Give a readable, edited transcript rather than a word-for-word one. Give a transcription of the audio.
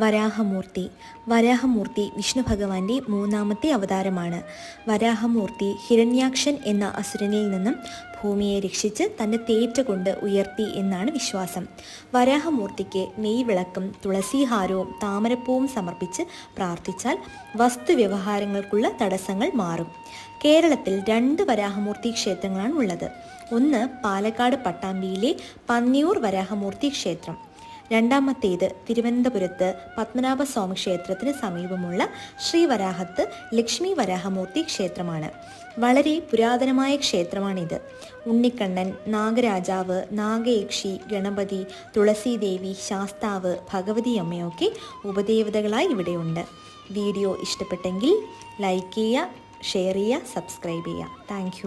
വരാഹമൂർത്തി. വരാഹമൂർത്തി വിഷ്ണു ഭഗവാന്റെ മൂന്നാമത്തെ അവതാരമാണ്. വരാഹമൂർത്തി ഹിരണ്യാക്ഷൻ എന്ന അസുരനിൽ നിന്നും ഭൂമിയെ രക്ഷിച്ച് തൻ്റെ തേറ്റ കൊണ്ട് ഉയർത്തി എന്നാണ് വിശ്വാസം. വരാഹമൂർത്തിക്ക് നെയ്വിളക്കും തുളസീഹാരവും താമരപ്പൂവും സമർപ്പിച്ച് പ്രാർത്ഥിച്ചാൽ വസ്തുവ്യവഹാരങ്ങൾക്കുള്ള തടസ്സങ്ങൾ മാറും. കേരളത്തിൽ 2 വരാഹമൂർത്തി ക്ഷേത്രങ്ങളാണ് ഉള്ളത്. ഒന്ന് പാലക്കാട് പട്ടാമ്പിയിലെ പന്നിയൂർ വരാഹമൂർത്തി ക്ഷേത്രം. രണ്ടാമത്തേത് തിരുവനന്തപുരത്ത് പത്മനാഭസ്വാമി ക്ഷേത്രത്തിന് സമീപമുള്ള ശ്രീവരാഹത്ത് ലക്ഷ്മി വരാഹമൂർത്തി ക്ഷേത്രമാണ്. വളരെ പുരാതനമായ ക്ഷേത്രമാണിത്. ഉണ്ണിക്കണ്ണൻ, നാഗരാജാവ്, നാഗയക്ഷി, ഗണപതി, തുളസീദേവി, ശാസ്താവ്, ഭഗവതി അമ്മയൊക്കെ ഉപദേവതകളായി ഇവിടെയുണ്ട്. വീഡിയോ ഇഷ്ടപ്പെട്ടെങ്കിൽ ലൈക്ക് ചെയ്യുക, ഷെയർ ചെയ്യുക, സബ്സ്ക്രൈബ് ചെയ്യുക. താങ്ക്